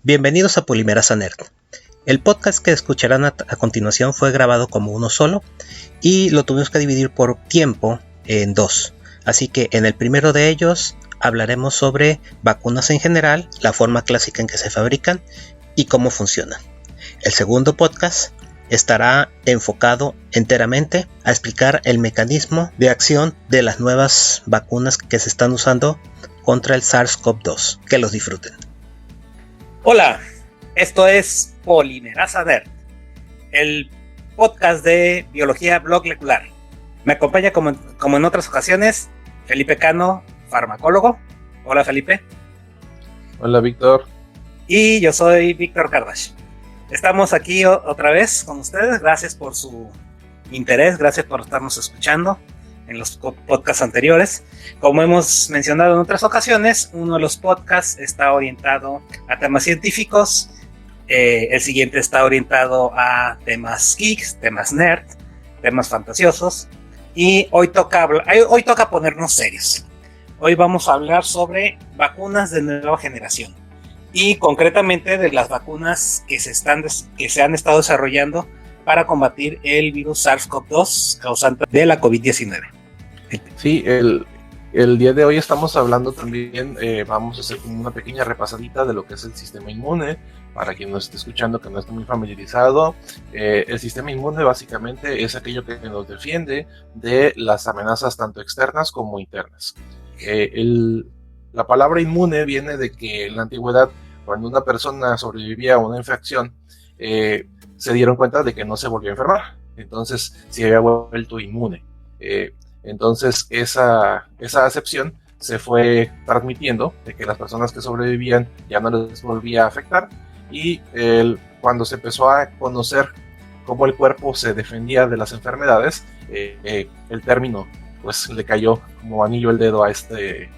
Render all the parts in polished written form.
Bienvenidos a Polimerasa Nerd. El podcast que escucharán a continuación fue grabado como uno solo y lo tuvimos que dividir por tiempo en dos. Así que en el primero de ellos hablaremos sobre vacunas en general, la forma clásica en que se fabrican y cómo funcionan. El segundo podcast estará enfocado enteramente a explicar el mecanismo de acción de las nuevas vacunas que se están usando contra el SARS-CoV-2. Que los disfruten. Hola, esto es Polimerasa Nerd, el podcast de biología molecular. Me acompaña como en otras ocasiones Felipe Cano, farmacólogo. Hola Felipe. Hola Víctor. Y yo soy Víctor Kardash. Estamos aquí otra vez con ustedes. Gracias por su interés, gracias por estarnos escuchando en los podcasts anteriores. Como hemos mencionado en otras ocasiones, uno de los podcasts está orientado a temas científicos, el siguiente está orientado a temas geeks, temas nerd, temas fantasiosos, y hoy toca ponernos serios. Hoy vamos a hablar sobre vacunas de nueva generación y concretamente de las vacunas que se han estado desarrollando para combatir el virus SARS-CoV-2 causante de la COVID-19. Sí, el día de hoy estamos hablando también, vamos a hacer una pequeña repasadita de lo que es el sistema inmune, para quien nos esté escuchando que no esté muy familiarizado. El sistema inmune básicamente es aquello que nos defiende de las amenazas tanto externas como internas. La palabra inmune viene de que en la antigüedad, cuando una persona sobrevivía a una infección, se dieron cuenta de que no se volvió a enfermar, entonces se había vuelto inmune. Entonces esa acepción se fue transmitiendo de que las personas que sobrevivían ya no les volvía a afectar, y cuando se empezó a conocer cómo el cuerpo se defendía de las enfermedades, el término pues le cayó como anillo al dedo a este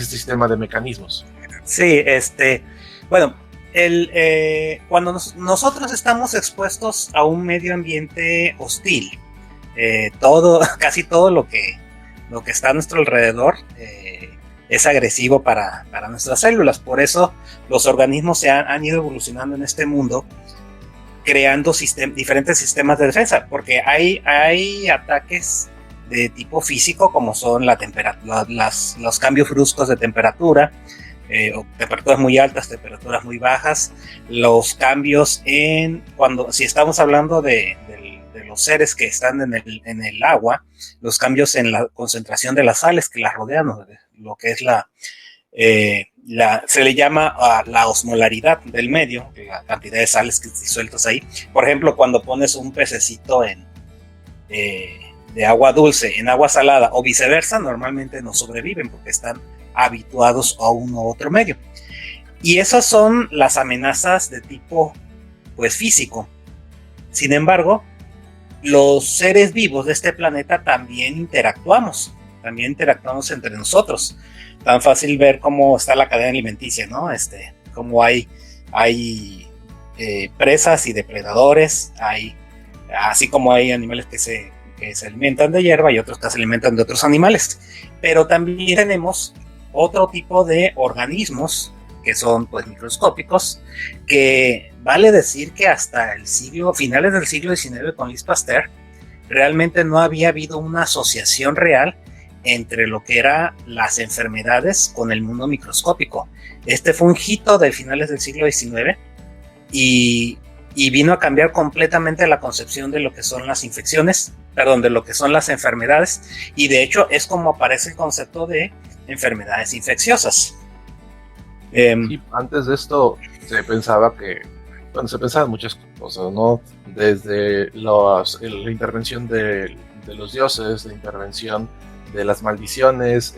sistema de mecanismos. Sí, bueno, cuando nosotros estamos expuestos a un medio ambiente hostil, casi todo lo que está a nuestro alrededor es agresivo para nuestras células. Por eso los organismos se han ido evolucionando en este mundo, creando diferentes sistemas de defensa, porque hay ataques de tipo físico, como son los cambios bruscos de temperatura, temperaturas muy altas, temperaturas muy bajas, los cambios si estamos hablando de los seres que están en el agua, los cambios en la concentración de las sales que las rodean, lo que es se le llama la osmolaridad del medio, la cantidad de sales que disueltas ahí. Por ejemplo, cuando pones un pececito de agua dulce en agua salada o viceversa, normalmente no sobreviven porque están habituados a uno u otro medio. Y esas son las amenazas de tipo pues físico. Sin embargo, los seres vivos de este planeta también interactuamos entre nosotros. Tan fácil ver cómo está la cadena alimenticia, ¿no? Cómo hay presas y depredadores, así como hay animales que se alimentan de hierba y otros que se alimentan de otros animales. Pero también tenemos otro tipo de organismos que son pues microscópicos, que vale decir que hasta finales del siglo XIX con Louis Pasteur, realmente no había habido una asociación real entre lo que eran las enfermedades con el mundo microscópico. Este fue un hito de finales del siglo XIX y vino a cambiar completamente la concepción de lo que son las de lo que son las enfermedades, y de hecho es como aparece el concepto de enfermedades infecciosas. Y antes de esto se pensaba muchas cosas, ¿no? Desde la intervención de los dioses, la intervención de las maldiciones,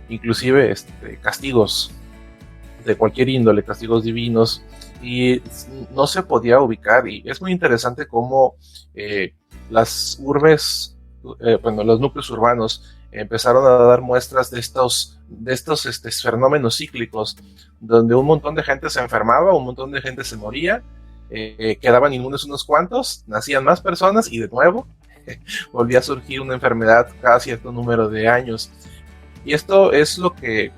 inclusive castigos de cualquier índole, castigos divinos, y no se podía ubicar. Y es muy interesante cómo las urbes, los núcleos urbanos empezaron a dar muestras de estos fenómenos cíclicos, donde un montón de gente se enfermaba, un montón de gente se moría, quedaban inmunes unos cuantos, nacían más personas y de nuevo volvía a surgir una enfermedad cada cierto número de años. Y esto es lo que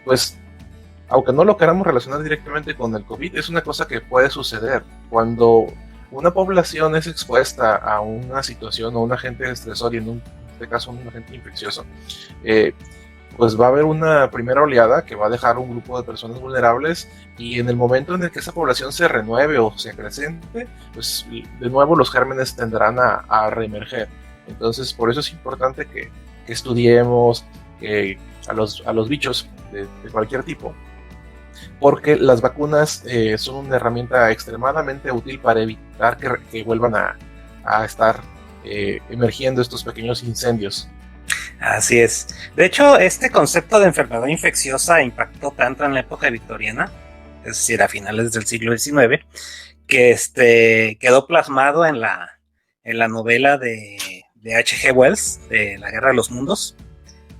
pues aunque no lo queramos relacionar directamente con el COVID, es una cosa que puede suceder cuando una población es expuesta a una situación o un agente estresor, y en este caso un agente infeccioso, pues va a haber una primera oleada que va a dejar un grupo de personas vulnerables, y en el momento en el que esa población se renueve o se acrecente, pues de nuevo los gérmenes tendrán a reemerger. Entonces, por eso es importante que estudiemos a los bichos de cualquier tipo, porque las vacunas son una herramienta extremadamente útil para evitar que vuelvan a estar emergiendo estos pequeños incendios. Así es. De hecho, este concepto de enfermedad infecciosa impactó tanto en la época victoriana, es decir, a finales del siglo XIX, que quedó plasmado en la novela de H.G. Wells, de La Guerra de los Mundos,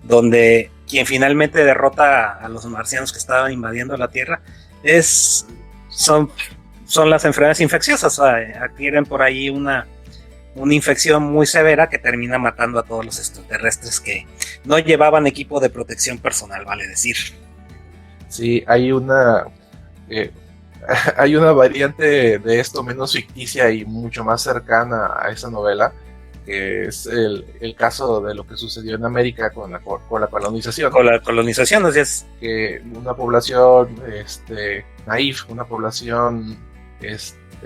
donde quien finalmente derrota a los marcianos que estaban invadiendo la Tierra son las enfermedades infecciosas. O sea, adquieren por ahí una infección muy severa que termina matando a todos los extraterrestres que no llevaban equipo de protección personal, vale decir. Sí, hay una variante de esto menos ficticia y mucho más cercana a esa novela, que es el caso de lo que sucedió en América con la colonización. Con la colonización, así es. Que una población naif, una población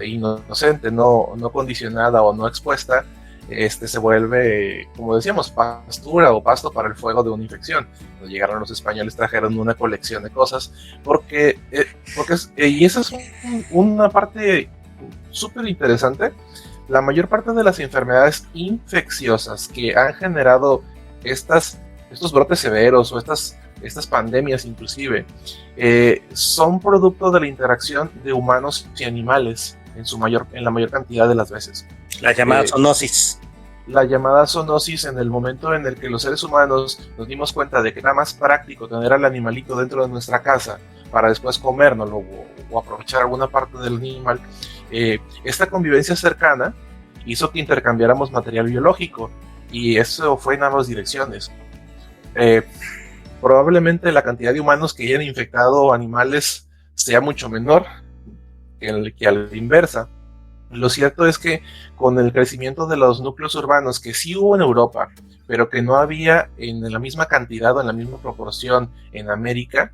inocente, no condicionada o no expuesta, se vuelve, como decíamos, pastura o pasto para el fuego de una infección. Cuando llegaron los españoles trajeron una colección de cosas, y esa es una parte súper interesante. La mayor parte de las enfermedades infecciosas que han generado estos brotes severos o estas pandemias inclusive, son producto de la interacción de humanos y animales en la mayor cantidad de las veces. La llamada zoonosis. La llamada zoonosis, en el momento en el que los seres humanos nos dimos cuenta de que era más práctico tener al animalito dentro de nuestra casa para después comérnoslo o aprovechar alguna parte del animal, esta convivencia cercana hizo que intercambiáramos material biológico, y eso fue en ambas direcciones. Probablemente la cantidad de humanos que hayan infectado animales sea mucho menor que a la inversa. Lo cierto es que con el crecimiento de los núcleos urbanos, que sí hubo en Europa, pero que no había en la misma cantidad o en la misma proporción en América,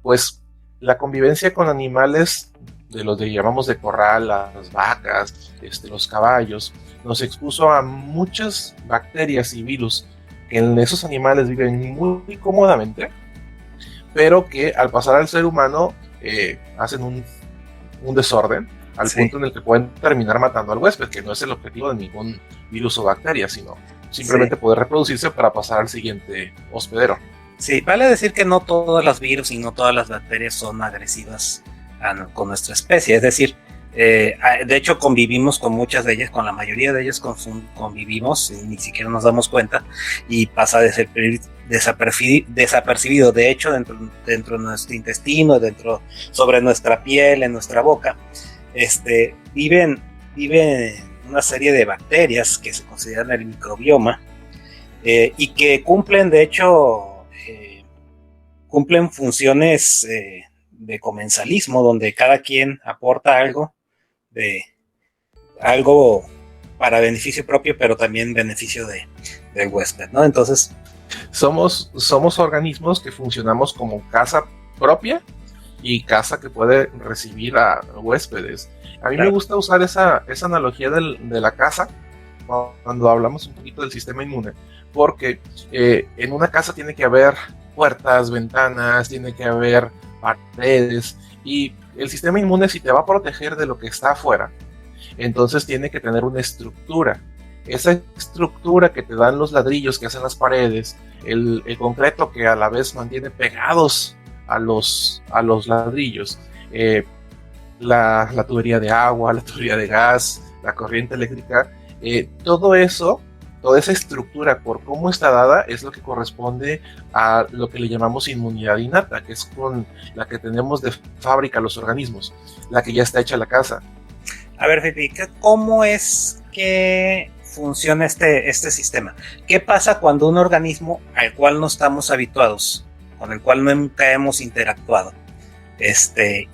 pues la convivencia con animales de los que llamamos de corral, las vacas, los caballos, nos expuso a muchas bacterias y virus que en esos animales viven muy cómodamente, pero que al pasar al ser humano hacen un desorden, al punto en el que pueden terminar matando al huésped, que no es el objetivo de ningún virus o bacteria, sino simplemente poder reproducirse para pasar al siguiente hospedero. Sí, vale decir que no todos los virus y no todas las bacterias son agresivas con nuestra especie, es decir, de hecho convivimos con muchas de ellas, con la mayoría de ellas convivimos y ni siquiera nos damos cuenta, y pasa desapercibido. De hecho, dentro de nuestro intestino, sobre nuestra piel, en nuestra boca, viven una serie de bacterias que se consideran el microbioma, y que cumplen, de hecho, cumplen funciones de comensalismo, donde cada quien aporta algo para beneficio propio, pero también beneficio del huésped, ¿no? Entonces, somos organismos que funcionamos como casa propia y casa que puede recibir a huéspedes. A mí me gusta usar esa analogía de la casa cuando hablamos un poquito del sistema inmune, porque en una casa tiene que haber puertas, ventanas, tiene que haber paredes, y el sistema inmune, si te va a proteger de lo que está afuera, entonces tiene que tener una estructura. Esa estructura que te dan los ladrillos que hacen las paredes, el concreto que a la vez mantiene pegados a los ladrillos, la tubería de agua, la tubería de gas, la corriente eléctrica, todo eso, toda esa estructura, por cómo está dada, es lo que corresponde a lo que le llamamos inmunidad innata, que es con la que tenemos de fábrica los organismos, la que ya está hecha la casa. A ver, Felipe, ¿cómo es que funciona este sistema? ¿Qué pasa cuando un organismo al cual no estamos habituados, con el cual nunca hemos interactuado,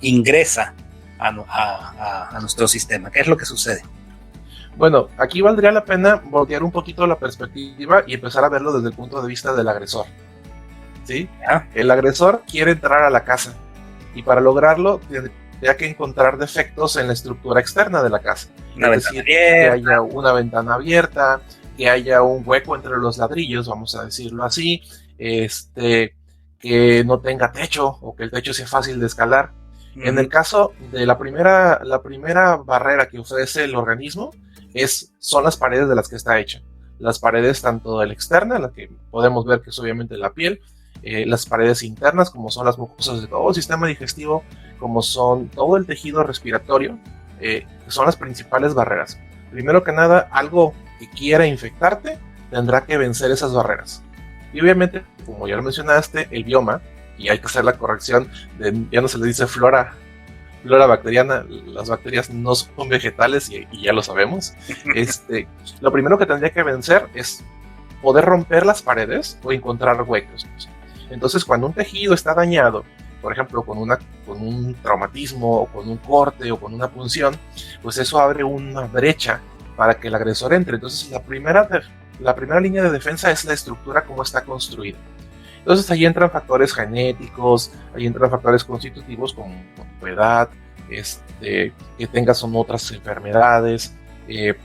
ingresa a nuestro sistema. ¿Qué es lo que sucede? Bueno, aquí valdría la pena voltear un poquito la perspectiva y empezar a verlo desde el punto de vista del agresor. ¿Sí? El agresor quiere entrar a la casa y para lograrlo tendría que encontrar defectos en la estructura externa de la casa. Es decir, que haya una ventana abierta, que haya un hueco entre los ladrillos, vamos a decirlo así, que no tenga techo o que el techo sea fácil de escalar. En el caso de la primera barrera que ofrece el organismo son las paredes de las que está hecha. Las paredes tanto de la externa, la que podemos ver que es obviamente la piel, las paredes internas como son las mucosas de todo el sistema digestivo, como son todo el tejido respiratorio, que son las principales barreras. Primero que nada, algo que quiera infectarte tendrá que vencer esas barreras. Y obviamente, como ya lo mencionaste, el bioma, y hay que hacer la corrección, ya no se le dice flora bacteriana, las bacterias no son vegetales y ya lo sabemos. Lo primero que tendría que vencer es poder romper las paredes o encontrar huecos. Entonces, cuando un tejido está dañado, por ejemplo, con un traumatismo o con un corte o con una punción, pues eso abre una brecha para que el agresor entre. Entonces, la primera línea de defensa es la estructura, cómo está construida. Entonces ahí entran factores genéticos, ahí entran factores constitutivos como tu edad, que tengas otras enfermedades, el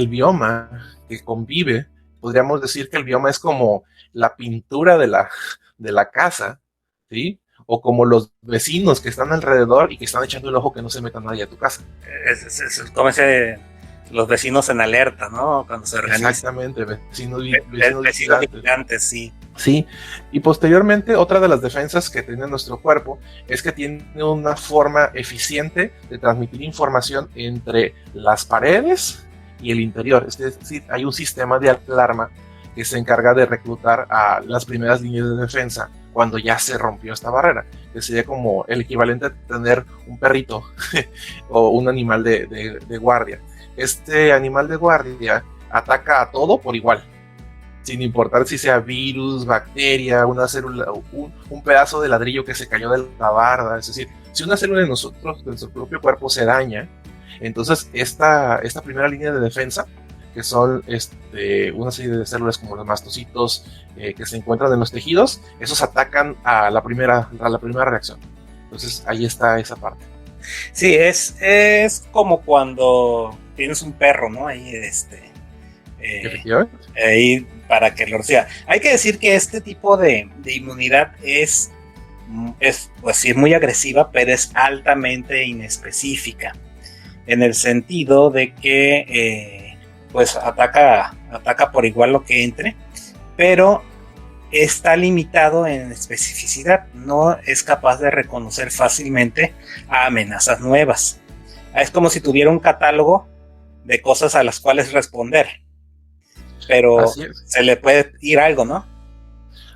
bioma que convive. Podríamos decir que el bioma es como la pintura de la casa, ¿sí? O como los vecinos que están alrededor y que están echando el ojo que no se meta nadie a tu casa. Es como los vecinos en alerta, ¿no? Cuando se organizan. Exactamente, vecinos vigilantes, sí. Sí, y posteriormente otra de las defensas que tiene nuestro cuerpo es que tiene una forma eficiente de transmitir información entre las paredes y el interior. Es decir, hay un sistema de alarma que se encarga de reclutar a las primeras líneas de defensa cuando ya se rompió esta barrera, que sería como el equivalente a tener un perrito o un animal de guardia. Este animal de guardia ataca a todo por igual, sin importar si sea virus, bacteria, una célula, un pedazo de ladrillo que se cayó de la barda. Es decir, si una célula de nuestro propio cuerpo se daña, entonces esta primera línea de defensa, que son una serie de células como los mastocitos que se encuentran en los tejidos, esos atacan a la primera reacción. Entonces ahí está esa parte. Sí, es como cuando tienes un perro, ¿no? Ahí, ahí para que lo reciba. Hay que decir que este tipo de inmunidad es pues sí, muy agresiva, pero es altamente inespecífica, en el sentido de que pues ataca por igual lo que entre, pero está limitado en especificidad, no es capaz de reconocer fácilmente a amenazas nuevas. Es como si tuviera un catálogo de cosas a las cuales responder, pero se le puede ir algo, ¿no?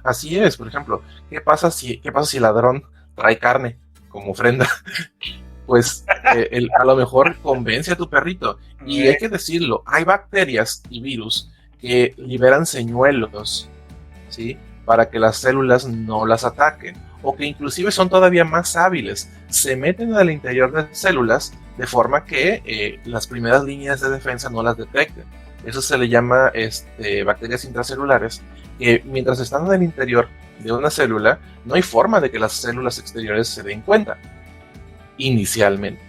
Así es. Por ejemplo, ¿qué pasa si el ladrón trae carne como ofrenda? Pues a lo mejor convence a tu perrito. Y hay que decirlo, hay bacterias y virus que liberan señuelos, ¿sí? Para que las células no las ataquen, o que inclusive son todavía más hábiles, se meten al interior de células de forma que las primeras líneas de defensa no las detecten. Eso se le llama bacterias intracelulares, que mientras están en el interior de una célula, no hay forma de que las células exteriores se den cuenta inicialmente,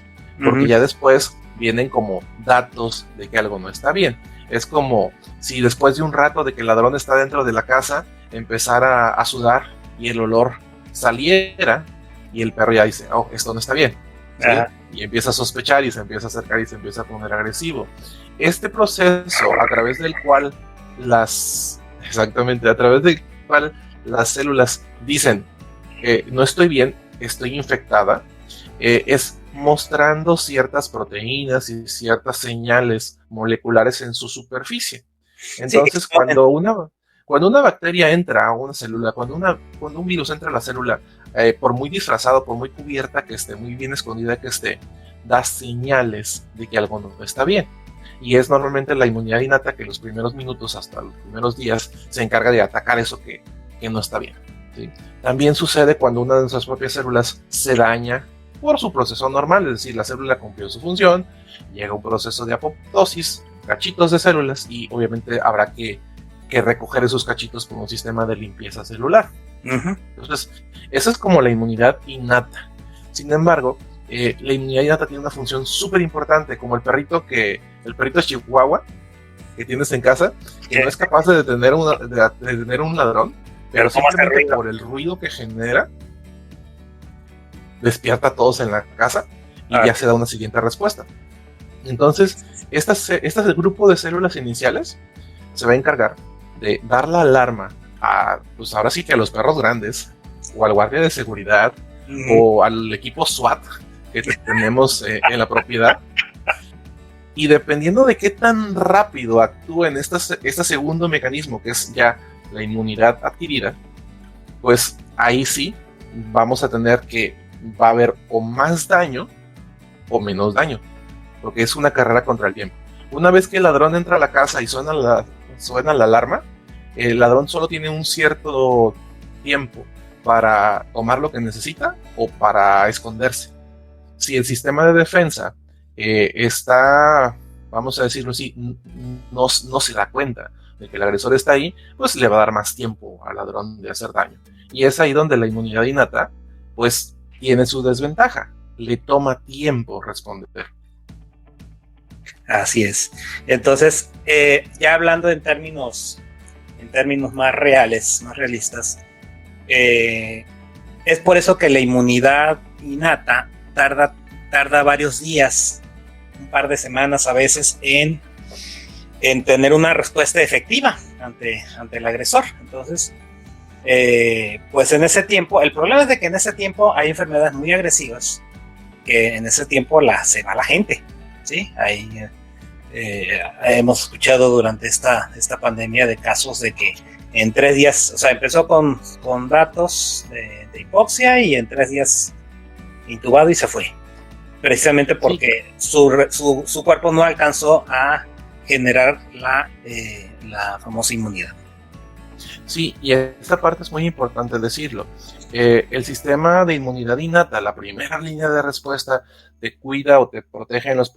porque ya después vienen como datos de que algo no está bien. Es como si después de un rato de que el ladrón está dentro de la casa, empezara a sudar y el olor saliera, y el perro ya dice, oh, esto no está bien, ¿sí? Y empieza a sospechar y se empieza a acercar y se empieza a poner agresivo. Este proceso a través del cual las células dicen, no estoy bien, estoy infectada, es mostrando ciertas proteínas y ciertas señales moleculares en su superficie. Entonces, sí, cuando una bacteria entra a una célula, cuando un virus entra a la célula, por muy disfrazado, por muy cubierta que esté, muy bien escondida que esté, da señales de que algo no está bien. Y es normalmente la inmunidad innata que los primeros minutos hasta los primeros días se encarga de atacar eso que no está bien. ¿sí? También sucede cuando una de nuestras propias células se daña por su proceso normal, es decir, la célula cumplió su función, llega un proceso de apoptosis, cachitos de células, y obviamente habrá que recoger esos cachitos con un sistema de limpieza celular. Entonces, esa es como la inmunidad innata. Sin embargo, la inmunidad innata tiene una función súper importante, como el perrito de Chihuahua que tienes en casa, que no es capaz de detener un ladrón, pero simplemente por el ruido que genera, despierta a todos en la casa y ya se da una siguiente respuesta. Entonces, este grupo de células iniciales se va a encargar de dar la alarma pues ahora sí que a los perros grandes, o al guardia de seguridad, o al equipo SWAT que tenemos en la propiedad. Y dependiendo de qué tan rápido actúen este segundo mecanismo, que es ya la inmunidad adquirida, pues ahí sí vamos a tener que va a haber o más daño o menos daño, porque es una carrera contra el tiempo. Una vez que el ladrón entra a la casa y suena la alarma, el ladrón solo tiene un cierto tiempo para tomar lo que necesita o para esconderse. Si el sistema de defensa está, vamos a decirlo así, no se da cuenta de que el agresor está ahí, pues le va a dar más tiempo al ladrón de hacer daño. Y es ahí donde la inmunidad innata, pues, tiene su desventaja. Le toma tiempo responder. Así es. Entonces, ya hablando en términos más reales, más realistas, es por eso que la inmunidad innata tarda varios días, un par de semanas a veces, en tener una respuesta efectiva ante el agresor. Entonces, pues en ese tiempo, el problema es de que en ese tiempo hay enfermedades muy agresivas, que en ese tiempo se va la gente, ¿sí? Ahí hemos escuchado durante esta pandemia de casos de que en 3 días, o sea, empezó con datos de hipoxia y en 3 días intubado y se fue, precisamente porque su cuerpo no alcanzó a generar la famosa inmunidad. Sí, y esta parte es muy importante decirlo. El sistema de inmunidad innata, la primera línea de respuesta, te cuida o te protege en los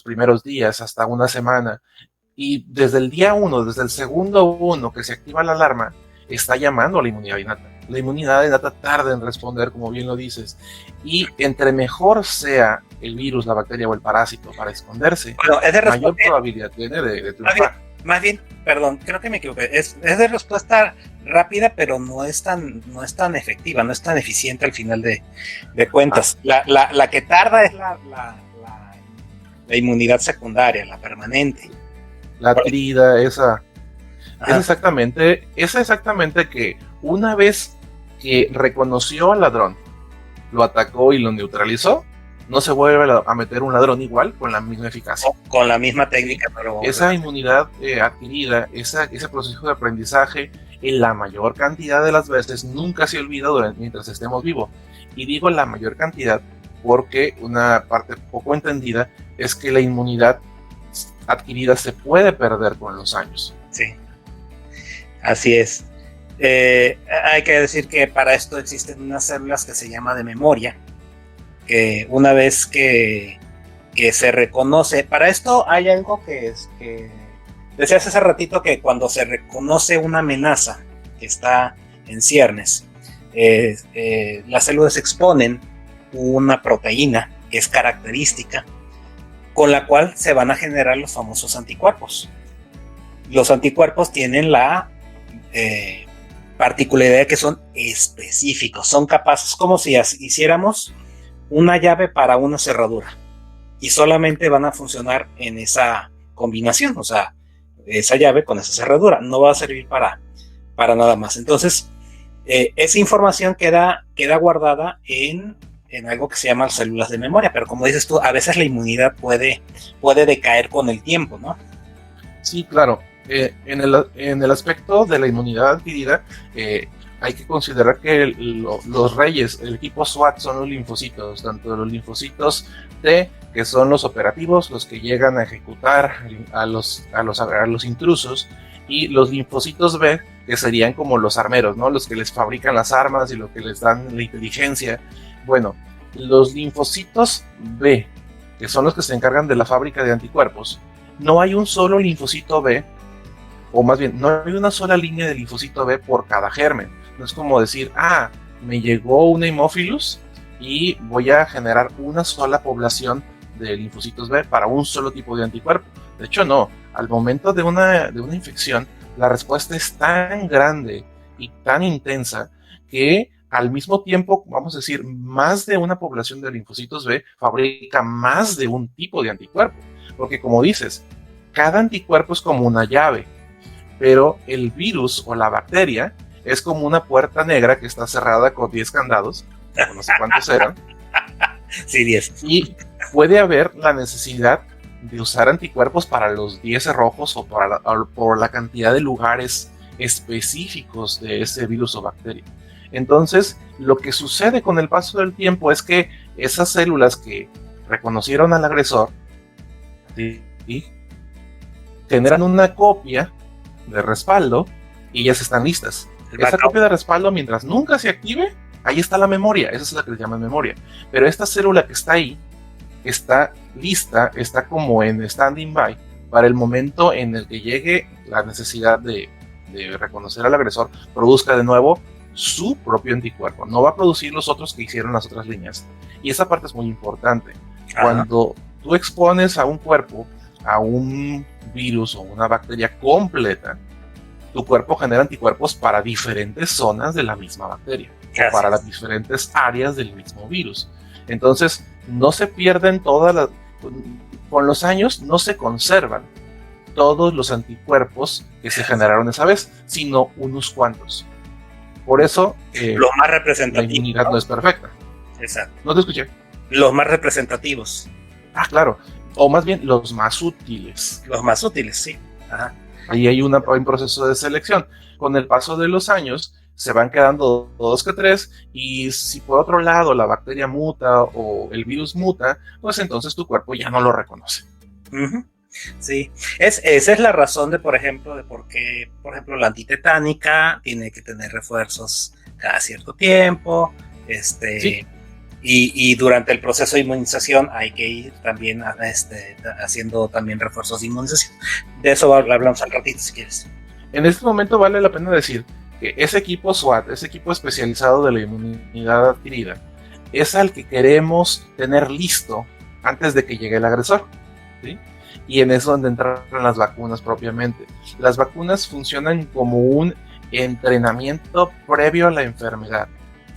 primeros días, hasta una semana. Y desde el día 1, desde el segundo 1 que se activa la alarma, está llamando a la inmunidad innata. La inmunidad innata tarda en responder, como bien lo dices. Y entre mejor sea el virus, la bacteria o el parásito para esconderse, mayor probabilidad tiene de triunfar. Más bien, perdón, creo que me equivoqué. Es de respuesta rápida, pero no es tan efectiva, no es tan eficiente al final de cuentas. La que tarda es la inmunidad secundaria, la permanente. La adquirida, esa es exactamente que una vez que reconoció al ladrón, lo atacó y lo neutralizó, no se vuelve a meter un ladrón igual con la misma eficacia. Con la misma técnica, pero esa inmunidad adquirida, ese proceso de aprendizaje, en la mayor cantidad de las veces nunca se olvida mientras estemos vivos. Y digo la mayor cantidad porque una parte poco entendida es que la inmunidad adquirida se puede perder con los años. Sí, así es. Hay que decir que para esto existen unas células que se llama de memoria, que una vez que se reconoce, para esto hay algo que decías hace ratito, que cuando se reconoce una amenaza que está en ciernes, las células exponen una proteína que es característica, con la cual se van a generar los famosos anticuerpos. Los anticuerpos tienen la particularidad de que son específicos, son capaces, como si hiciéramos una llave para una cerradura, y solamente van a funcionar en esa combinación, o sea, esa llave con esa cerradura, no va a servir para nada más. Entonces, esa información queda guardada en algo que se llama células de memoria, pero como dices tú, a veces la inmunidad puede decaer con el tiempo, ¿no? Sí, claro. En el aspecto de la inmunidad adquirida, hay que considerar que los reyes, el equipo SWAT, son los linfocitos, tanto los linfocitos T, que son los operativos, los que llegan a ejecutar a los intrusos, y los linfocitos B, que serían como los armeros, ¿no? Los que les fabrican las armas y lo que les dan la inteligencia. Bueno, los linfocitos B, que son los que se encargan de la fábrica de anticuerpos, no hay un solo linfocito B, o más bien, no hay una sola línea de linfocito B por cada germen. No es como decir, me llegó una Haemophilus y voy a generar una sola población de linfocitos B para un solo tipo de anticuerpo. De hecho, no. Al momento de una infección, la respuesta es tan grande y tan intensa que al mismo tiempo, vamos a decir, más de una población de linfocitos B fabrica más de un tipo de anticuerpo. Porque como dices, cada anticuerpo es como una llave, pero el virus o la bacteria es como una puerta negra que está cerrada con 10 candados, no sé cuántos eran. Sí, 10. Y puede haber la necesidad de usar anticuerpos para los 10 cerrojos o por la cantidad de lugares específicos de ese virus o bacteria. Entonces, lo que sucede con el paso del tiempo es que esas células que reconocieron al agresor, ¿sí?, generan una copia de respaldo y ya están listas. Esa copia de respaldo, mientras nunca se active, ahí está la memoria. Esa es la que le llaman memoria. Pero esta célula que está ahí está lista, está como en standing by para el momento en el que llegue la necesidad de reconocer al agresor, produzca de nuevo su propio anticuerpo. No va a producir los otros que hicieron las otras líneas. Y esa parte es muy importante. Cuando tú expones a un cuerpo a un virus o una bacteria completa, tu cuerpo genera anticuerpos para diferentes zonas de la misma bacteria, o para las diferentes áreas del mismo virus. Entonces, no se pierden todas las... Con los años no se conservan todos los anticuerpos que se generaron esa vez, sino unos cuantos. Por eso, los más representativos, la inmunidad no es perfecta. Exacto. No te escuché. Los más representativos. Claro. O más bien, los más útiles. Los más útiles, sí. Ajá. Ahí hay un proceso de selección. Con el paso de los años, se van quedando 2 que 3, y si por otro lado la bacteria muta o el virus muta, pues entonces tu cuerpo ya no lo reconoce. Uh-huh. Sí, esa es la razón de por qué, por ejemplo, la antitetánica tiene que tener refuerzos cada cierto tiempo, sí. y durante el proceso de inmunización hay que ir también haciendo también refuerzos de inmunización. De eso hablamos al ratito si quieres. En este momento vale la pena decir que ese equipo SWAT, ese equipo especializado de la inmunidad adquirida, es al que queremos tener listo antes de que llegue el agresor, ¿sí? Y en eso donde entran las vacunas propiamente. Las vacunas funcionan como un entrenamiento previo a la enfermedad.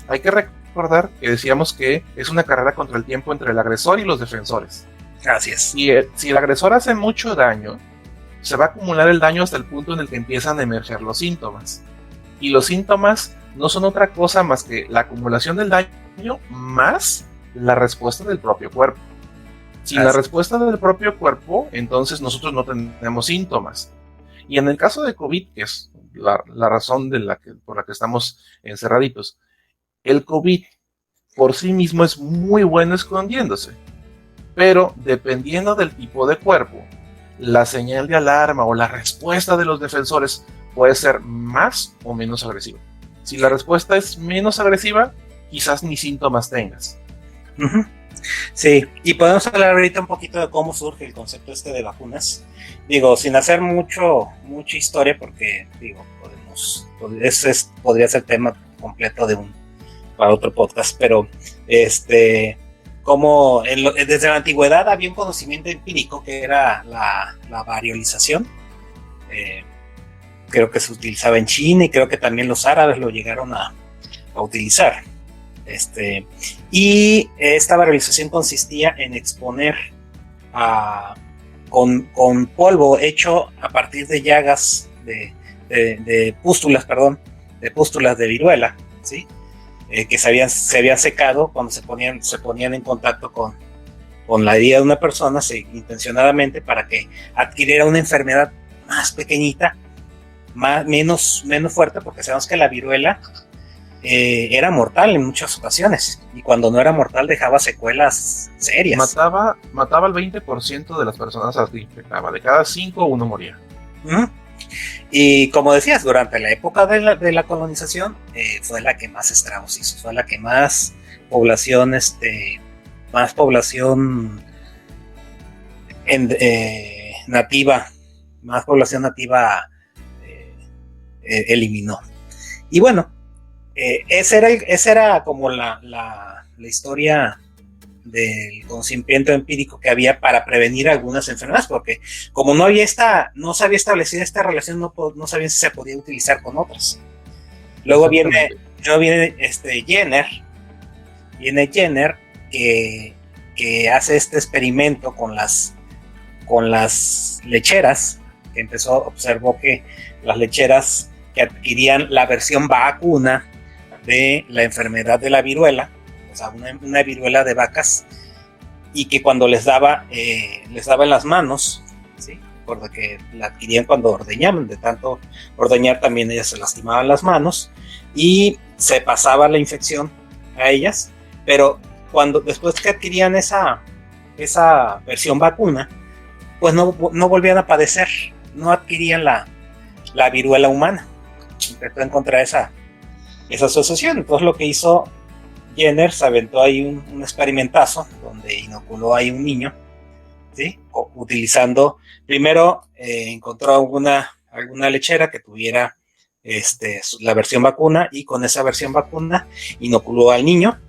Hay que recordar que decíamos que es una carrera contra el tiempo entre el agresor y los defensores. Así es. Si el agresor hace mucho daño, se va a acumular el daño hasta el punto en el que empiezan a emerger los síntomas. Y los síntomas no son otra cosa más que la acumulación del daño más la respuesta del propio cuerpo. Sin la respuesta del propio cuerpo, entonces nosotros no tenemos síntomas. Y en el caso de COVID, que es la razón por la que estamos encerraditos, el COVID por sí mismo es muy bueno escondiéndose. Pero dependiendo del tipo de cuerpo, la señal de alarma o la respuesta de los defensores puede ser más o menos agresiva. Si la respuesta es menos agresiva, quizás ni síntomas tengas. Uh-huh. Sí, y podemos hablar ahorita un poquito de cómo surge el concepto de vacunas. Digo, sin hacer mucha historia, porque podría ser tema completo para otro podcast, pero como desde la antigüedad había un conocimiento empírico que era la variolización. Creo que se utilizaba en China y creo que también los árabes lo llegaron a utilizar. Y esta variolización consistía en exponer con polvo hecho a partir de llagas de pústulas de viruela, ¿sí? Que se habían secado cuando se ponían en contacto con la herida de una persona intencionadamente para que adquiriera una enfermedad más pequeñita, menos fuerte, porque sabemos que la viruela era mortal en muchas ocasiones, y cuando no era mortal dejaba secuelas serias. Mataba al 20% de las personas que infectaba, de cada 5 uno moría. Y como decías, durante la época de la colonización fue la que más estragos hizo, fue la que más población, nativa, más población nativa eliminó. Y bueno, esa era como la historia del conocimiento empírico que había para prevenir algunas enfermedades, porque como no se había establecido esta relación, no sabían si se podía utilizar con otras. Luego viene Jenner que hace este experimento con las lecheras, que observó que las lecheras que adquirían la versión vacuna de la enfermedad de la viruela, o sea, una viruela de vacas, y que cuando les daba en las manos, ¿sí? Porque la adquirían cuando ordeñaban, de tanto ordeñar también ellas se lastimaban las manos, y se pasaba la infección a ellas, pero después que adquirían esa versión vacuna, pues no volvían a padecer, no adquirían la viruela humana. Intentó encontrar esa asociación. Entonces lo que hizo Jenner, se aventó ahí un experimentazo donde inoculó ahí un niño, ¿sí? Utilizando, primero encontró alguna lechera que tuviera la versión vacuna, y con esa versión vacuna inoculó al niño.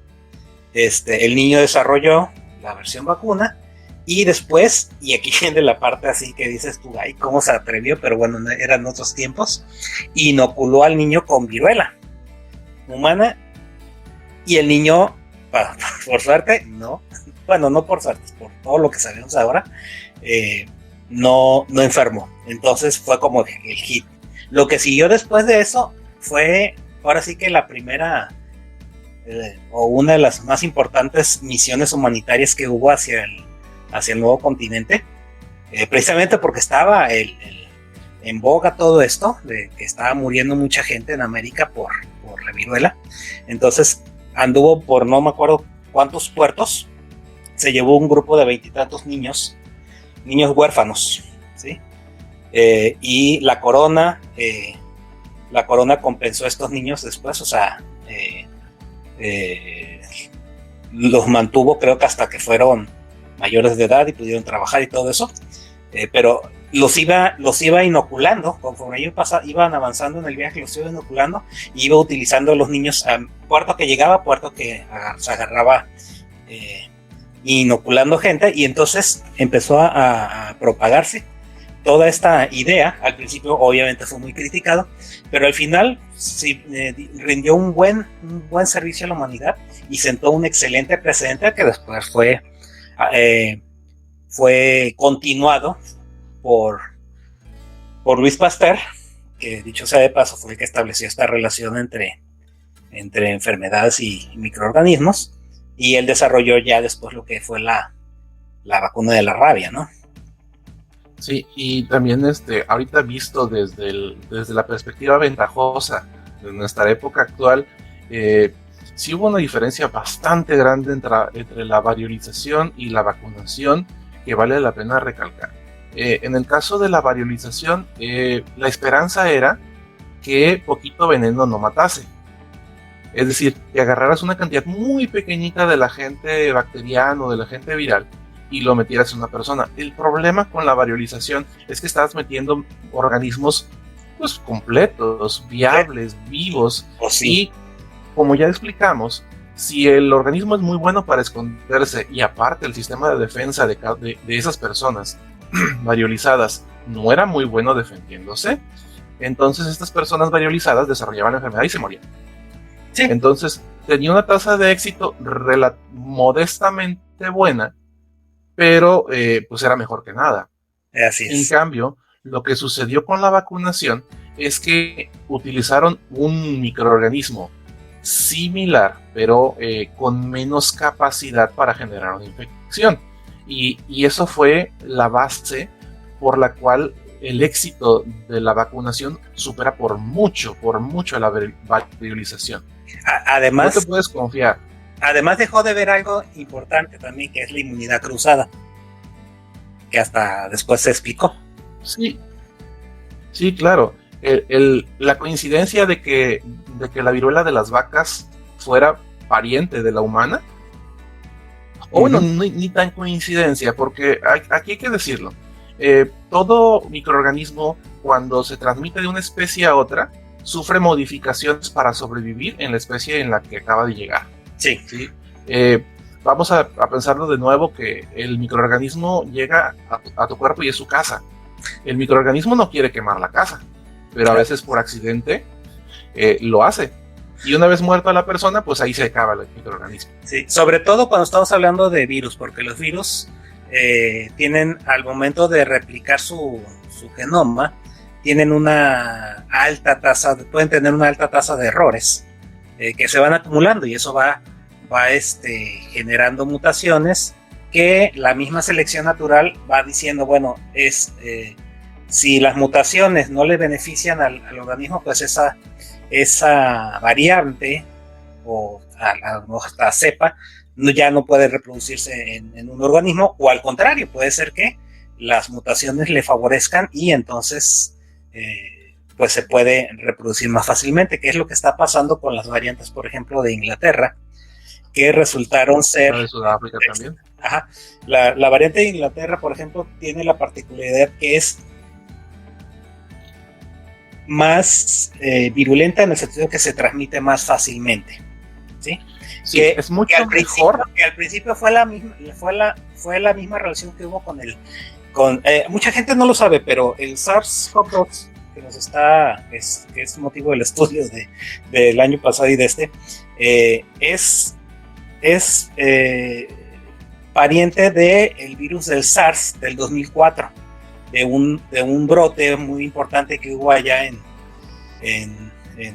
El niño desarrolló la versión vacuna, y después, y aquí viene la parte así que dices tú, ay, cómo se atrevió, pero bueno, eran otros tiempos, inoculó al niño con viruela humana, y el niño, por suerte, no por suerte, por todo lo que sabemos ahora, no enfermó. Entonces fue como el hit. Lo que siguió después de eso fue, ahora sí que la primera, o una de las más importantes misiones humanitarias que hubo hacia el nuevo continente, precisamente porque estaba en boga todo esto, de que estaba muriendo mucha gente en América por la viruela. Entonces anduvo por no me acuerdo cuántos puertos, se llevó un grupo de 20 y tantos niños huérfanos, ¿sí? Y la corona compensó a estos niños después, o sea, los mantuvo, creo que hasta que fueron mayores de edad y pudieron trabajar y todo eso, pero los iba inoculando conforme iban avanzando en el viaje, los iba inoculando, y iba utilizando a los niños a puerto que llegaba, puerto que se agarraba, inoculando gente, y entonces empezó a propagarse toda esta idea. Al principio obviamente fue muy criticado, pero al final sí, rindió un buen servicio a la humanidad y sentó un excelente precedente que después fue continuado por Louis Pasteur, que dicho sea de paso fue el que estableció esta relación entre enfermedades y microorganismos, y él desarrolló ya después lo que fue la vacuna de la rabia, ¿no? Sí, y también ahorita visto desde la perspectiva ventajosa de nuestra época actual, sí hubo una diferencia bastante grande entre la variolización y la vacunación que vale la pena recalcar. En el caso de la variolización, la esperanza era que poquito veneno no matase. Es decir, que agarraras una cantidad muy pequeñita del agente bacteriano, del agente viral, y lo metieras en una persona. El problema con la variolización es que estás metiendo organismos pues completos, viables, vivos, y como ya explicamos, si el organismo es muy bueno para esconderse y aparte el sistema de defensa de esas personas variolizadas no era muy bueno defendiéndose, entonces estas personas variolizadas desarrollaban la enfermedad y se morían. Sí. Entonces tenía una tasa de éxito modestamente buena, pero pues era mejor que nada. Así es. En cambio, lo que sucedió con la vacunación es que utilizaron un microorganismo similar, pero con menos capacidad para generar una infección. Y eso fue la base por la cual el éxito de la vacunación supera por mucho la variolización. Además, no te puedes confiar. Además dejó de ver algo importante también, que es la inmunidad cruzada, que hasta después se explicó. Sí, Sí, claro. La coincidencia de que la viruela de las vacas fuera pariente de la humana, o bueno, ni tan coincidencia, porque aquí hay que decirlo. Todo microorganismo, cuando se transmite de una especie a otra, sufre modificaciones para sobrevivir en la especie en la que acaba de llegar. Sí. ¿Sí? Vamos a pensarlo de nuevo, que el microorganismo llega a tu cuerpo y es su casa. El microorganismo no quiere quemar la casa, pero a veces por accidente lo hace. Y una vez muerta la persona, pues ahí se acaba el microorganismo. Sí, sobre todo cuando estamos hablando de virus, porque los virus tienen, al momento de replicar su genoma, tienen una alta tasa, pueden tener una alta tasa de errores que se van acumulando, y eso va generando mutaciones que la misma selección natural va diciendo, bueno, si las mutaciones no le benefician al organismo, pues esa variante o hasta cepa ya no puede reproducirse en un organismo, o al contrario, puede ser que las mutaciones le favorezcan y entonces pues se puede reproducir más fácilmente, que es lo que está pasando con las variantes, por ejemplo, de Inglaterra, que resultaron ser... De Sudáfrica también. Ajá, la variante de Inglaterra, por ejemplo, tiene la particularidad que es más virulenta, en el sentido que se transmite más fácilmente, ¿sí? Sí, es mucho mejor. Que al principio fue la misma relación que hubo con mucha gente no lo sabe, pero el SARS-CoV-2, que es motivo del estudio del año pasado y de es pariente del virus del SARS del 2004, de un brote muy importante que hubo allá en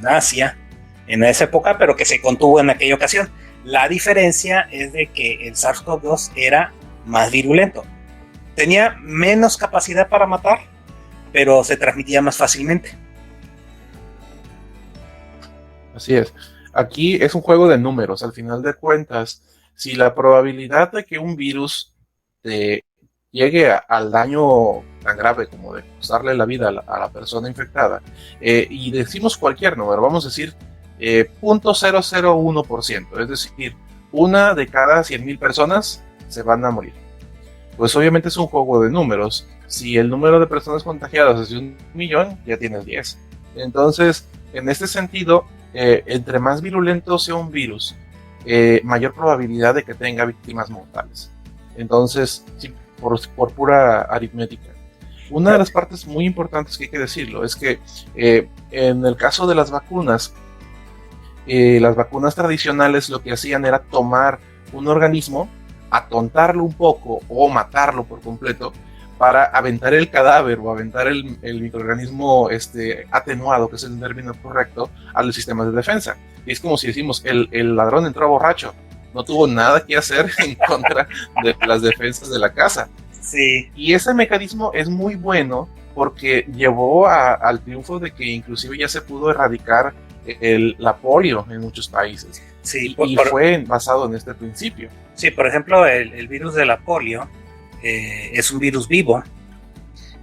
Asia en esa época, pero que se contuvo en aquella ocasión. La diferencia es de que el SARS-CoV-2 era más virulento, tenía menos capacidad para matar, pero se transmitía más fácilmente. Así es. Aquí es un juego de números. Al final de cuentas, si la probabilidad de que un virus llegue al daño tan grave como de costarle la vida a la persona infectada, y decimos cualquier número, vamos a decir 0.001%, es decir, una de cada 100,000 personas se van a morir. Pues obviamente es un juego de números. Si el número de personas contagiadas es de 1,000,000, ya tienes 10. Entonces, en este sentido, entre más virulento sea un virus, mayor probabilidad de que tenga víctimas mortales. Entonces, sí, por pura aritmética. Una de las partes muy importantes que hay que decirlo es que en el caso de las vacunas tradicionales lo que hacían era tomar un organismo, atontarlo un poco o matarlo por completo para aventar el cadáver o aventar el microorganismo atenuado, que es el término correcto, a los sistemas de defensa. Y es como si decimos, el ladrón entró borracho, no tuvo nada que hacer en contra de las defensas de la casa. Sí. Y ese mecanismo es muy bueno porque llevó al triunfo de que inclusive ya se pudo erradicar la polio en muchos países. Sí, y fue basado en este principio. Sí, por ejemplo, el virus de la polio es un virus vivo.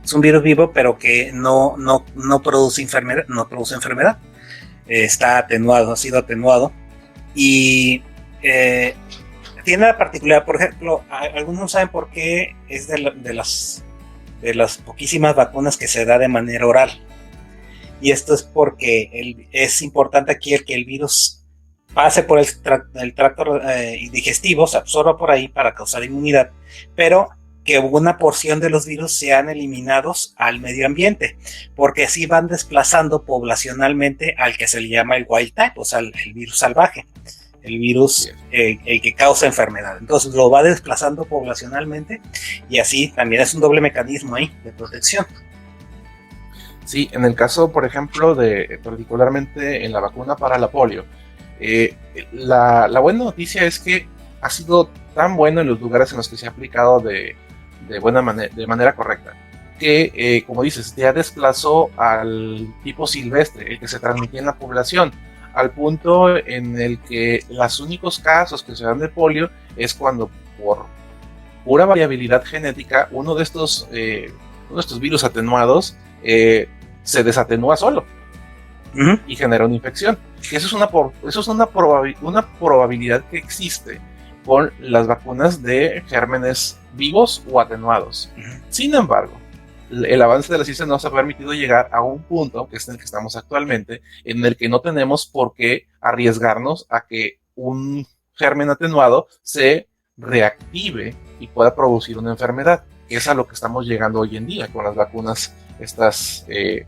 Es un virus vivo, pero que no produce enfermedad. Está atenuado, ha sido atenuado. Y tiene la particularidad, por ejemplo, algunos no saben por qué es de las poquísimas vacunas que se da de manera oral. Y esto es porque es importante aquí que el virus pase por el tracto digestivo, se absorba por ahí para causar inmunidad, pero que una porción de los virus sean eliminados al medio ambiente, porque así van desplazando poblacionalmente al que se le llama el wild type, o sea, el virus salvaje, el virus el que causa enfermedad. Entonces lo va desplazando poblacionalmente y así también es un doble mecanismo ahí de protección. Sí, en el caso, por ejemplo, particularmente en la vacuna para la polio, la buena noticia es que ha sido tan bueno en los lugares en los que se ha aplicado de manera correcta, que, como dices, ya desplazó al tipo silvestre, el que se transmitía en la población, al punto en el que los únicos casos que se dan de polio es cuando, por pura variabilidad genética, uno de estos virus atenuados se desatenúa solo y genera una infección. Eso es una probabilidad que existe con las vacunas de gérmenes vivos o atenuados. Sin embargo, el avance de la ciencia nos ha permitido llegar a un punto, que es en el que estamos actualmente, en el que no tenemos por qué arriesgarnos a que un germen atenuado se reactive y pueda producir una enfermedad, que es a lo que estamos llegando hoy en día con las vacunas estas de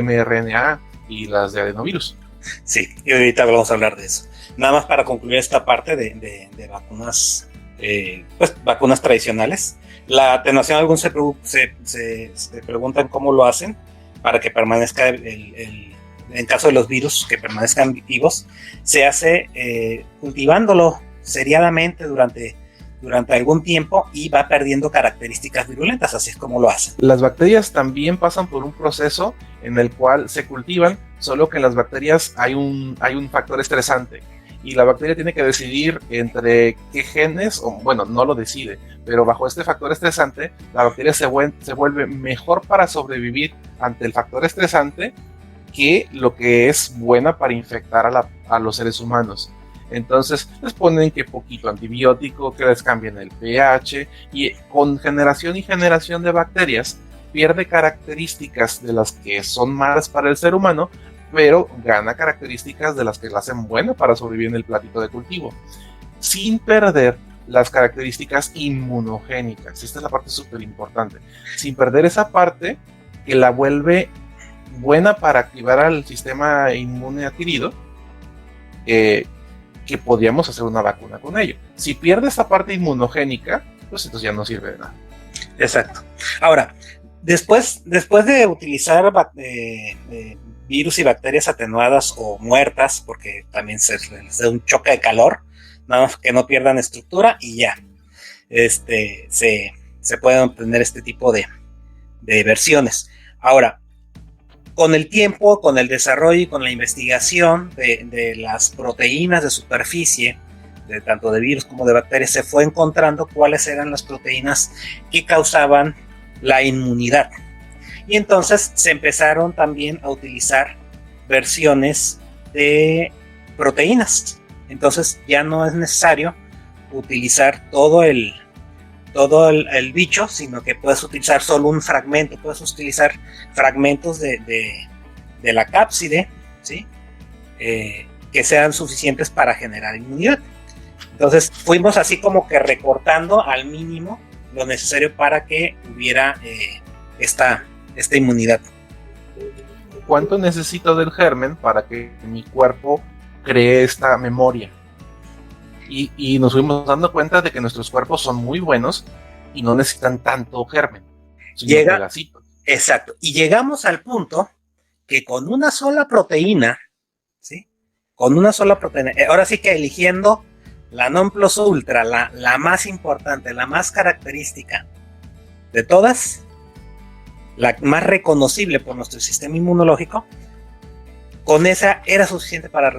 mRNA y las de adenovirus. Sí, y ahorita vamos a hablar de eso. Nada más para concluir esta parte de vacunas, pues vacunas tradicionales. La atenuación, algunos se preguntan cómo lo hacen para que permanezca en caso de los virus que permanezcan vivos. Se hace cultivándolo seriadamente durante algún tiempo y va perdiendo características virulentas, así es como lo hacen. Las bacterias también pasan por un proceso en el cual se cultivan, solo que en las bacterias hay un factor estresante y la bacteria tiene que decidir entre qué genes, o bueno, no lo decide, pero bajo este factor estresante, la bacteria se vuelve mejor para sobrevivir ante el factor estresante que lo que es buena para infectar a los seres humanos. Entonces les ponen que poquito antibiótico, que les cambien el pH, y con generación y generación de bacterias pierde características de las que son malas para el ser humano, pero gana características de las que la hacen buena para sobrevivir en el platito de cultivo, sin perder las características inmunogénicas. Esta es la parte súper importante, sin perder esa parte que la vuelve buena para activar al sistema inmune adquirido, que podríamos hacer una vacuna con ello. Si pierde esa parte inmunogénica, pues entonces ya no sirve de nada. Exacto. Ahora, después de utilizar virus y bacterias atenuadas o muertas, porque también se da un choque de calor, nada más que no pierdan estructura y ya. Se pueden obtener este tipo de versiones. Ahora, con el tiempo, con el desarrollo y con la investigación de las proteínas de superficie, tanto de virus como de bacterias, se fue encontrando cuáles eran las proteínas que causaban la inmunidad. Y entonces se empezaron también a utilizar versiones de proteínas. Entonces ya no es necesario utilizar todo el bicho, sino que puedes utilizar solo un fragmento, puedes utilizar fragmentos de la cápside, ¿sí? Que sean suficientes para generar inmunidad. Entonces fuimos así como que recortando al mínimo lo necesario para que hubiera esta inmunidad. ¿Cuánto necesito del germen para que mi cuerpo cree esta memoria? Y nos fuimos dando cuenta de que nuestros cuerpos son muy buenos y no necesitan tanto germen, sino pedacitos. Exacto. Y llegamos al punto que con una sola proteína, ¿sí? Con una sola proteína, ahora sí que eligiendo la non plus ultra, la más importante, la más característica de todas, la más reconocible por nuestro sistema inmunológico, con esa era suficiente para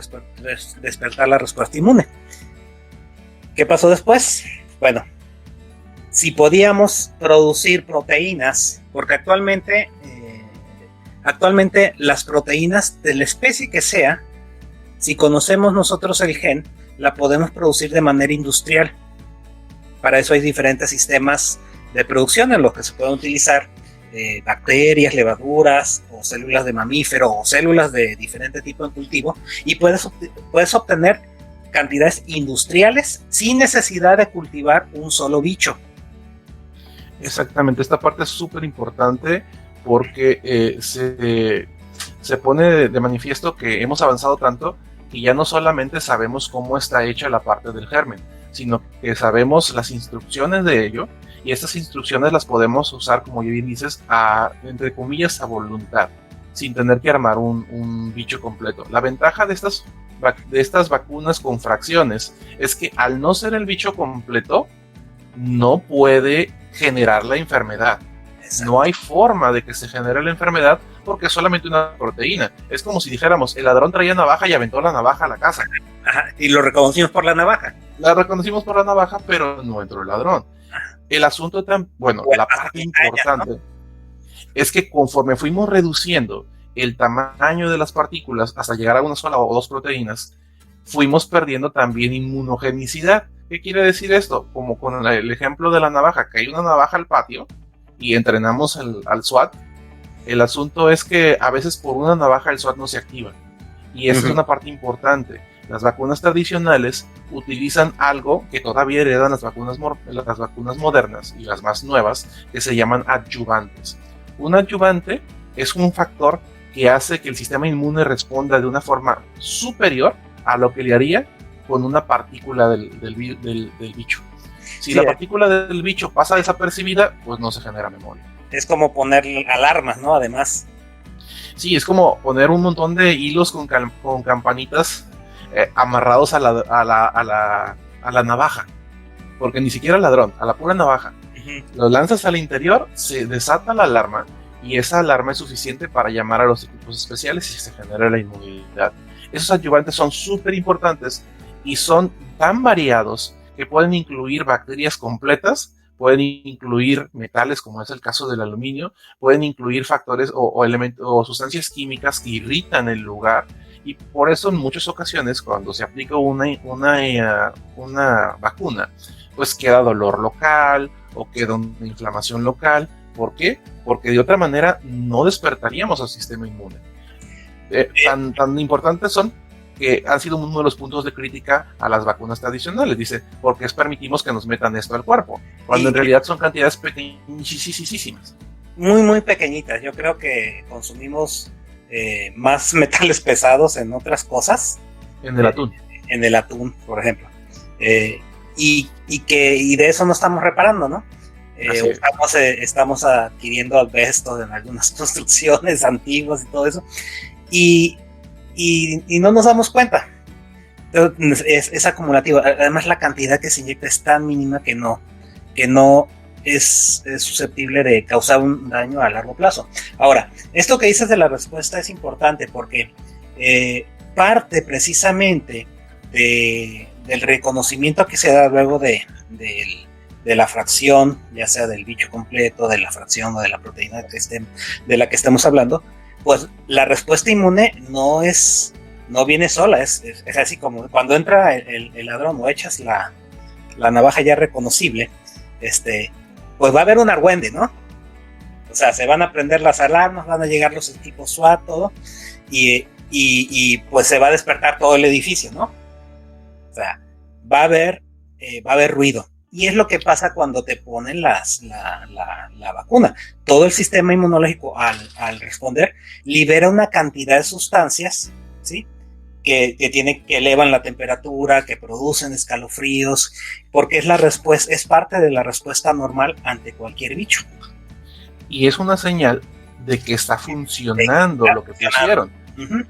despertar la respuesta inmune. ¿Qué pasó después? Bueno, si podíamos producir proteínas, porque actualmente las proteínas de la especie que sea, si conocemos nosotros el gen, la podemos producir de manera industrial. Para eso hay diferentes sistemas de producción en los que se pueden utilizar bacterias, levaduras o células de mamífero o células de diferente tipo de cultivo, y puedes obtener cantidades industriales sin necesidad de cultivar un solo bicho. Exactamente, esta parte es súper importante porque se pone de manifiesto que hemos avanzado tanto que ya no solamente sabemos cómo está hecha la parte del germen, sino que sabemos las instrucciones de ello, y estas instrucciones las podemos usar, como bien dices, entre comillas, a voluntad, sin tener que armar un bicho completo. La ventaja de estas vacunas con fracciones es que al no ser el bicho completo, no puede generar la enfermedad. Exacto. No hay forma de que se genere la enfermedad porque es solamente una proteína. Es como si dijéramos, el ladrón traía navaja y aventó la navaja a la casa. Ajá, y lo reconocimos por la navaja. La reconocimos por la navaja, pero no entró el ladrón. El asunto la parte importante, ¿no? es que conforme fuimos reduciendo el tamaño de las partículas hasta llegar a una sola o dos proteínas, fuimos perdiendo también inmunogenicidad. ¿Qué quiere decir esto? Como con el ejemplo de la navaja, que hay una navaja al patio y entrenamos al SWAT. El asunto es que a veces por una navaja el SWAT no se activa. Y esa es una parte importante. Las vacunas tradicionales utilizan algo que todavía heredan las vacunas modernas y las más nuevas, que se llaman adyuvantes. Un adyuvante es un factor que hace que el sistema inmune responda de una forma superior a lo que le haría con una partícula del bicho. Si la partícula del bicho pasa desapercibida, pues no se genera memoria. Es como poner alarmas, ¿no? Además. Sí, es como poner un montón de hilos con campanitas amarrados a la navaja. Porque ni siquiera al ladrón, a la pura navaja. Los lanzas al interior, se desata la alarma, y esa alarma es suficiente para llamar a los equipos especiales y se genera la inmunidad. Esos adyuvantes son súper importantes y son tan variados que pueden incluir bacterias completas, pueden incluir metales, como es el caso del aluminio, pueden incluir factores o elementos o sustancias químicas que irritan el lugar, y por eso en muchas ocasiones cuando se aplica una vacuna, pues queda dolor local o queda una inflamación local. ¿Por qué? Porque de otra manera no despertaríamos al sistema inmune. Tan importantes son que han sido uno de los puntos de crítica a las vacunas tradicionales. Dice, ¿por qué permitimos que nos metan esto al cuerpo? Cuando en realidad son cantidades pequeñísimas. Muy, muy pequeñitas. Yo creo que consumimos más metales pesados en otras cosas. En el atún. En el atún, por ejemplo. Y de eso no estamos reparando, ¿no? Estamos adquiriendo asbesto en algunas construcciones antiguas y todo eso. Y no nos damos cuenta. Es acumulativo. Además, la cantidad que se inyecta es tan mínima que no es susceptible de causar un daño a largo plazo. Ahora, esto que dices de la respuesta es importante porque parte precisamente del reconocimiento que se da luego de la fracción, ya sea del bicho completo, de la fracción o de la proteína de la que estemos hablando. Pues la respuesta inmune no viene sola, es así como cuando entra el ladrón o echas la navaja ya reconocible, pues va a haber un argüende, ¿no? O sea, se van a prender las alarmas, van a llegar los equipos SWAT, todo, y pues se va a despertar todo el edificio, ¿no? O sea, va a haber ruido. Y es lo que pasa cuando te ponen la vacuna. Todo el sistema inmunológico al responder libera una cantidad de sustancias, ¿sí? que elevan la temperatura, que producen escalofríos, porque es parte de la respuesta normal ante cualquier bicho. Y es una señal de que está funcionando lo que pusieron.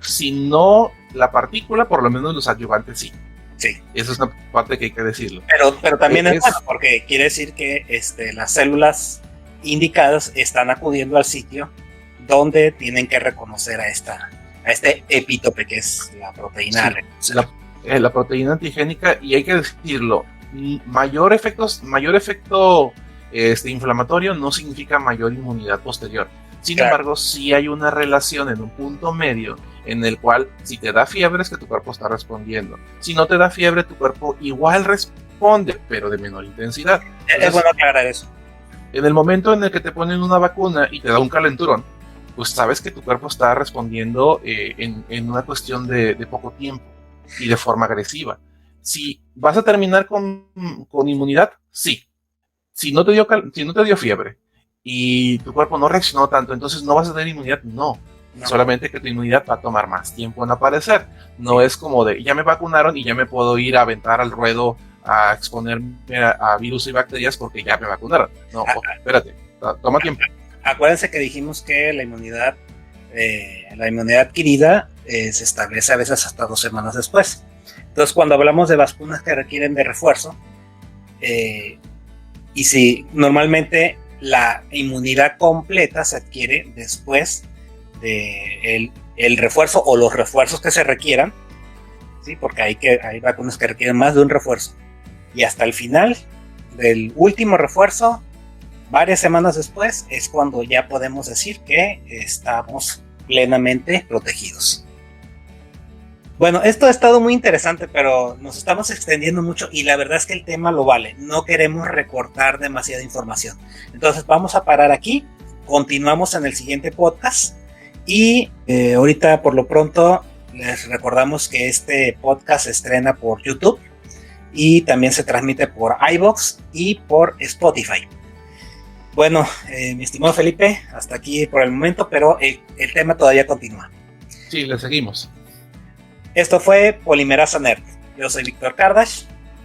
Si no la partícula, por lo menos los adyuvantes sí. Sí. Esa es una parte que hay que decirlo. Pero también es bueno, porque quiere decir que las células indicadas están acudiendo al sitio donde tienen que reconocer a este epítope que es la proteína. Sí, la proteína antigénica, y hay que decirlo, mayor efecto inflamatorio no significa mayor inmunidad posterior. Sin embargo, sí hay una relación en un punto medio en el cual si te da fiebre es que tu cuerpo está respondiendo. Si no te da fiebre, tu cuerpo igual responde, pero de menor intensidad. Entonces, es bueno aclarar eso. En el momento en el que te ponen una vacuna y te da un calenturón, pues sabes que tu cuerpo está respondiendo en una cuestión de poco tiempo y de forma agresiva. Si vas a terminar con inmunidad, sí. Si no te dio fiebre y tu cuerpo no reaccionó tanto, entonces no vas a tener inmunidad, no. Solamente que tu inmunidad va a tomar más tiempo en aparecer. No es como de, ya me vacunaron y ya me puedo ir a aventar al ruedo a exponerme a virus y bacterias porque ya me vacunaron. No, espérate, toma tiempo. Acuérdense que dijimos que la inmunidad adquirida se establece a veces hasta 2 semanas después. Entonces, cuando hablamos de vacunas que requieren de refuerzo, y si normalmente la inmunidad completa se adquiere después de el refuerzo o los refuerzos que se requieran, ¿sí? Porque hay vacunas que requieren más de un refuerzo, y hasta el final del último refuerzo varias semanas después es cuando ya podemos decir que estamos plenamente protegidos. Bueno, esto ha estado muy interesante, pero nos estamos extendiendo mucho y la verdad es que el tema lo vale. No queremos recortar demasiada información. Entonces vamos a parar aquí, continuamos en el siguiente podcast y ahorita por lo pronto les recordamos que este podcast se estrena por YouTube y también se transmite por iVoox y por Spotify. Bueno, mi estimado Felipe, hasta aquí por el momento, pero el tema todavía continúa. Sí, le seguimos. Esto fue Polimerasa Nerd. Yo soy Víctor Kardash.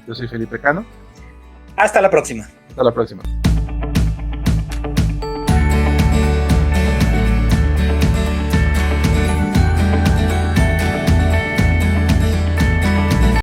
Yo soy Felipe Cano. Hasta la próxima. Hasta la próxima.